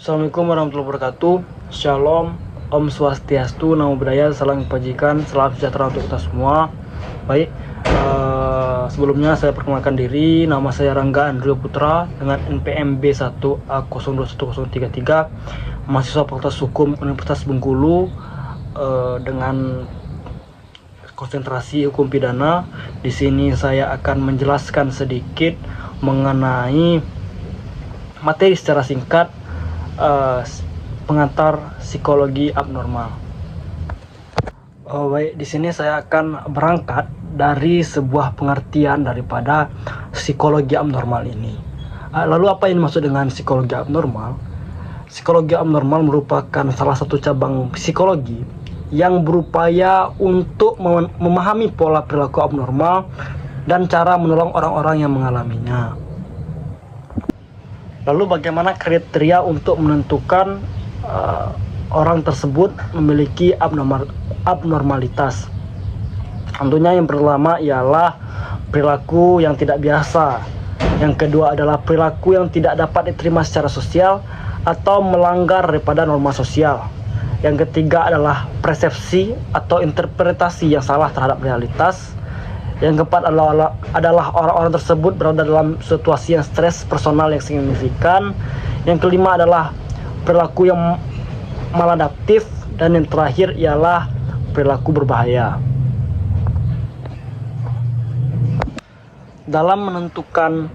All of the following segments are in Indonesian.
Assalamualaikum warahmatullahi wabarakatuh. Shalom, Om Swastiastu, Namo Buddhaya, Salam Kebajikan, Salam sejahtera untuk kita semua. Baik, sebelumnya saya perkenalkan diri. Nama saya Rangga Andrio Putra dengan NPM B1A021033, mahasiswa Fakultas Hukum Universitas Bengkulu, dengan konsentrasi hukum pidana. Di sini saya akan menjelaskan sedikit mengenai materi secara singkat, pengantar psikologi abnormal. Baik, di sini saya akan berangkat dari sebuah pengertian daripada psikologi abnormal ini. Lalu apa yang dimaksud dengan psikologi abnormal? Psikologi abnormal merupakan salah satu cabang psikologi yang berupaya untuk memahami pola perilaku abnormal dan cara menolong orang-orang yang mengalaminya. Lalu bagaimana kriteria untuk menentukan orang tersebut memiliki abnormalitas? Tentunya yang pertama ialah perilaku yang tidak biasa. Yang kedua adalah perilaku yang tidak dapat diterima secara sosial atau melanggar daripada norma sosial. Yang ketiga adalah persepsi atau interpretasi yang salah terhadap realitas. Yang keempat adalah orang-orang tersebut berada dalam situasi yang stres personal yang signifikan. Yang kelima adalah perilaku yang maladaptif. Dan yang terakhir ialah perilaku berbahaya. Dalam menentukan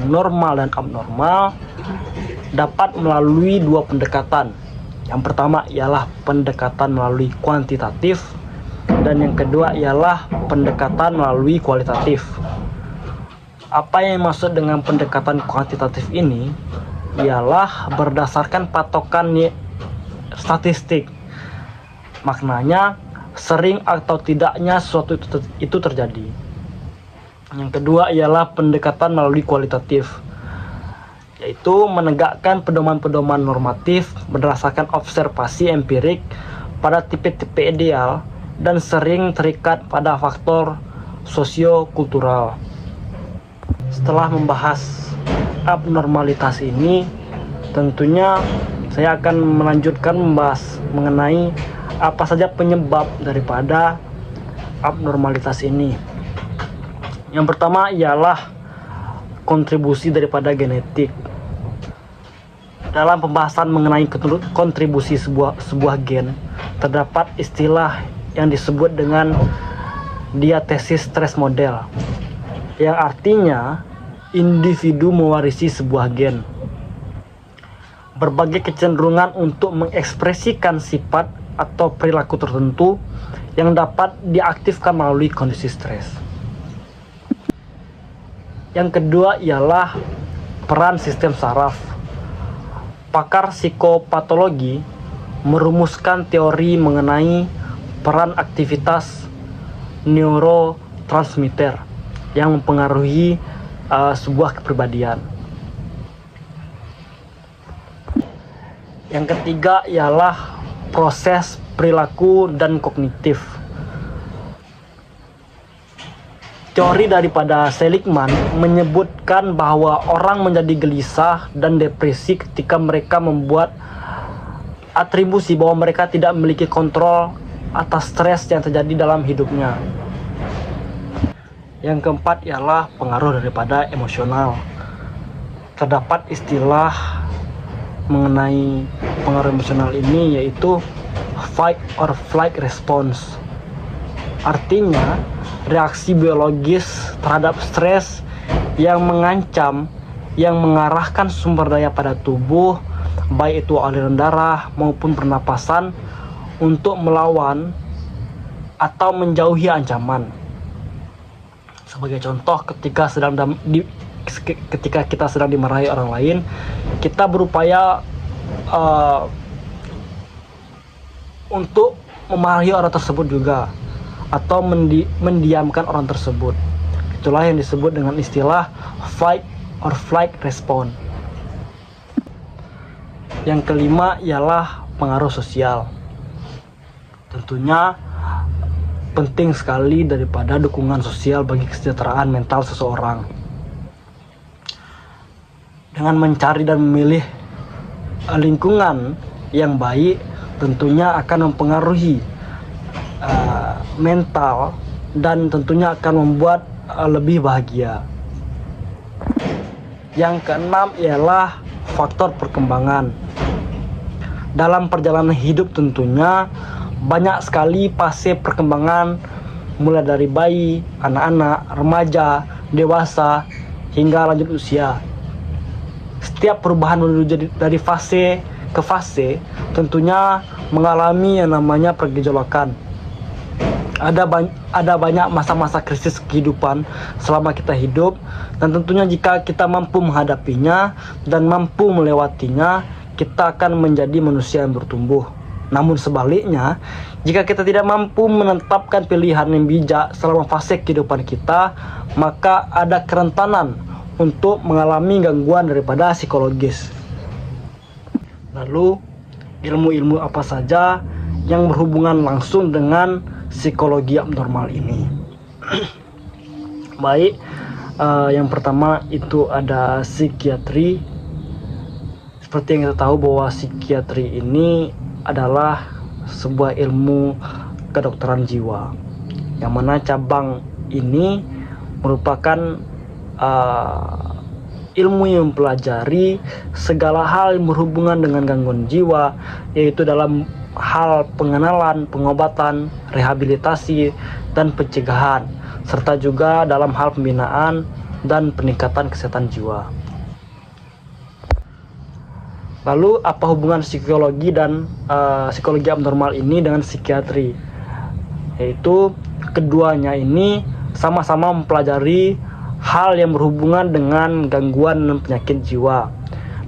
normal dan abnormal dapat melalui dua pendekatan. Yang pertama ialah pendekatan melalui kuantitatif, dan yang kedua ialah pendekatan melalui kualitatif. Apa yang maksud dengan pendekatan kuantitatif ini? Ialah berdasarkan patokan statistik. Maknanya sering atau tidaknya sesuatu itu terjadi. Yang kedua ialah pendekatan melalui kualitatif, yaitu menegakkan pedoman-pedoman normatif berdasarkan observasi empirik pada tipe-tipe ideal dan sering terikat pada faktor sosio-kultural. Setelah membahas abnormalitas ini, tentunya saya akan melanjutkan membahas mengenai apa saja penyebab daripada abnormalitas ini. Yang pertama ialah kontribusi daripada genetik. Dalam pembahasan mengenai kontribusi sebuah gen, terdapat istilah yang disebut dengan diatesis stres model, yang artinya individu mewarisi sebuah gen. Berbagai kecenderungan untuk mengekspresikan sifat atau perilaku tertentu yang dapat diaktifkan melalui kondisi stres. Yang kedua ialah peran sistem saraf. Pakar psikopatologi merumuskan teori mengenai peran aktivitas neurotransmitter yang mempengaruhi sebuah kepribadian. Yang ketiga ialah proses perilaku dan kognitif. Teori daripada Seligman menyebutkan bahwa orang menjadi gelisah dan depresi ketika mereka membuat atribusi bahwa mereka tidak memiliki kontrol atas stres yang terjadi dalam hidupnya. Yang keempat ialah pengaruh daripada emosional. Terdapat istilah mengenai pengaruh emosional ini, yaitu fight or flight response. Artinya reaksi biologis terhadap stres yang mengancam, yang mengarahkan sumber daya pada tubuh, baik itu aliran darah maupun pernapasan, untuk melawan atau menjauhi ancaman. Sebagai contoh, ketika kita sedang dimarahi orang lain, kita berupaya untuk memarahi orang tersebut juga, atau mendiamkan orang tersebut. Itulah yang disebut dengan istilah fight or flight response. Yang kelima ialah pengaruh sosial. Tentunya penting sekali daripada dukungan sosial bagi kesejahteraan mental seseorang. Dengan mencari dan memilih lingkungan yang baik tentunya akan mempengaruhi mental dan tentunya akan membuat lebih bahagia. Yang keenam ialah faktor perkembangan. Dalam perjalanan hidup tentunya banyak sekali fase perkembangan, mulai dari bayi, anak-anak, remaja, dewasa, hingga lanjut usia. Setiap perubahan menuju dari fase ke fase tentunya mengalami yang namanya pergejolakan. Ada banyak masa-masa krisis kehidupan selama kita hidup, dan tentunya jika kita mampu menghadapinya dan mampu melewatinya, kita akan menjadi manusia yang bertumbuh. Namun sebaliknya, jika kita tidak mampu menetapkan pilihan yang bijak selama fase kehidupan kita, maka ada kerentanan untuk mengalami gangguan daripada psikologis. Lalu, ilmu-ilmu apa saja yang berhubungan langsung dengan psikologi abnormal ini? Baik, yang pertama itu ada psikiatri. Seperti yang kita tahu bahwa psikiatri ini adalah sebuah ilmu kedokteran jiwa, yang mana cabang ini merupakan ilmu yang mempelajari segala hal yang berhubungan dengan gangguan jiwa, yaitu dalam hal pengenalan, pengobatan, rehabilitasi, dan pencegahan, serta juga dalam hal pembinaan dan peningkatan kesehatan jiwa. Lalu apa hubungan psikologi dan psikologi abnormal ini dengan psikiatri? Yaitu keduanya ini sama-sama mempelajari hal yang berhubungan dengan gangguan dan penyakit jiwa.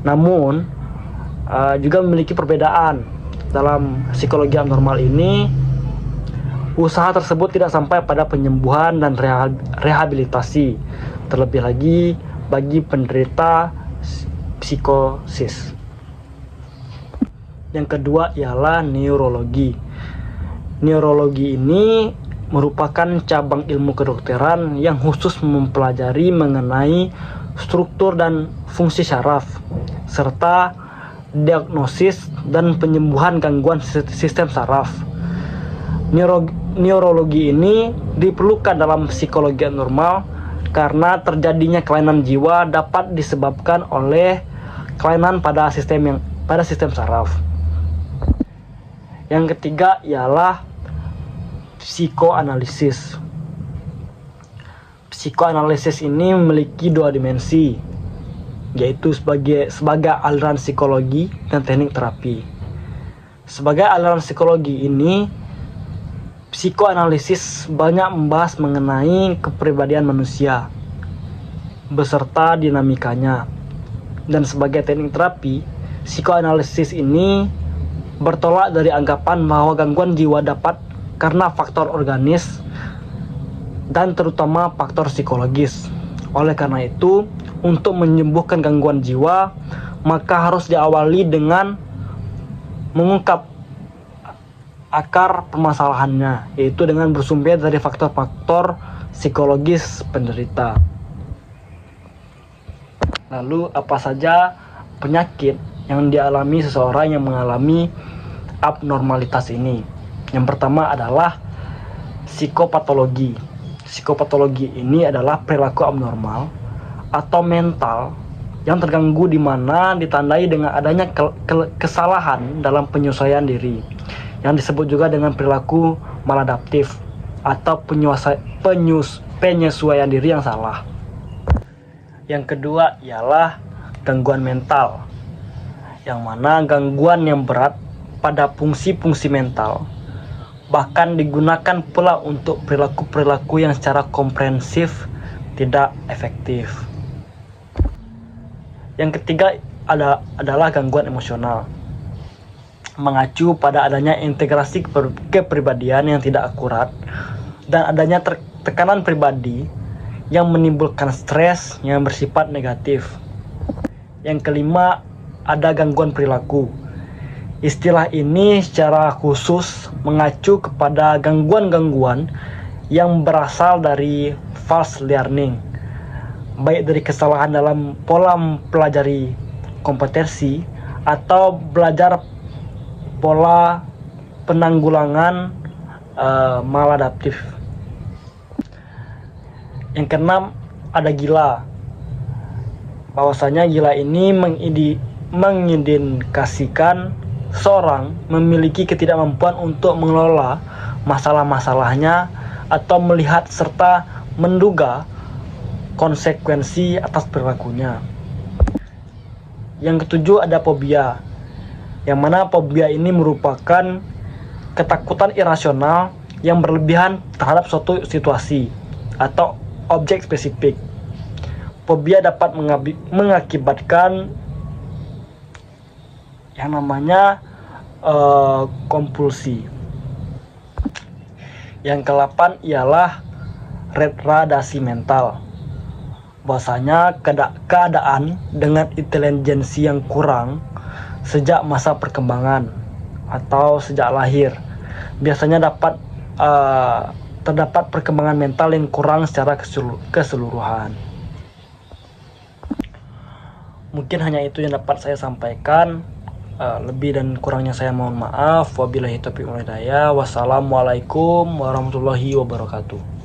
Namun juga memiliki perbedaan. Dalam psikologi abnormal ini, usaha tersebut tidak sampai pada penyembuhan dan rehabilitasi, terlebih lagi bagi penderita psikosis. Yang kedua ialah neurologi. Neurologi ini merupakan cabang ilmu kedokteran yang khusus mempelajari mengenai struktur dan fungsi saraf, serta diagnosis dan penyembuhan gangguan sistem saraf. Neurologi ini diperlukan dalam psikologi abnormal karena terjadinya kelainan jiwa dapat disebabkan oleh kelainan pada sistem saraf. Yang ketiga ialah psikoanalisis. Psikoanalisis ini memiliki dua dimensi, yaitu sebagai aliran psikologi dan teknik terapi. Sebagai aliran psikologi ini, psikoanalisis banyak membahas mengenai kepribadian manusia beserta dinamikanya. Dan sebagai teknik terapi, psikoanalisis ini bertolak dari anggapan bahwa gangguan jiwa dapat karena faktor organis dan terutama faktor psikologis. Oleh karena itu, untuk menyembuhkan gangguan jiwa, maka harus diawali dengan mengungkap akar permasalahannya, yaitu dengan bersumber dari faktor-faktor psikologis penderita. Lalu apa saja penyakit yang dialami seseorang yang mengalami abnormalitas ini? Yang pertama adalah psikopatologi. Psikopatologi ini adalah perilaku abnormal atau mental yang terganggu, di mana ditandai dengan adanya kesalahan dalam penyesuaian diri, yang disebut juga dengan perilaku maladaptif atau penyesuaian diri yang salah. Yang kedua ialah gangguan mental, yang mana gangguan yang berat pada fungsi-fungsi mental bahkan digunakan pula untuk perilaku-perilaku yang secara komprehensif tidak efektif. Yang ketiga adalah gangguan emosional, mengacu pada adanya integrasi kepribadian yang tidak akurat dan adanya tekanan pribadi yang menimbulkan stres yang bersifat negatif. Yang kelima, ada gangguan perilaku. Istilah ini secara khusus mengacu kepada gangguan-gangguan yang berasal dari false learning, baik dari kesalahan dalam pola mempelajari kompetensi atau belajar pola penanggulangan maladaptif. Yang keenam, ada gila. Bahwasanya gila ini mengindikasikan seorang memiliki ketidakmampuan untuk mengelola masalah-masalahnya atau melihat serta menduga konsekuensi atas perilakunya. Yang ketujuh, ada fobia, yang mana fobia ini merupakan ketakutan irasional yang berlebihan terhadap suatu situasi atau objek spesifik. Fobia dapat mengakibatkan yang namanya kompulsi. Yang ke-8 ialah retardasi mental. Bahwasanya keadaan dengan intelijensi yang kurang sejak masa perkembangan atau sejak lahir biasanya terdapat perkembangan mental yang kurang secara keseluruhan. Mungkin hanya itu yang dapat saya sampaikan. Lebih dan kurangnya saya mohon maaf. Wabillahi taufiq wal hidayah. Wassalamualaikum warahmatullahi wabarakatuh.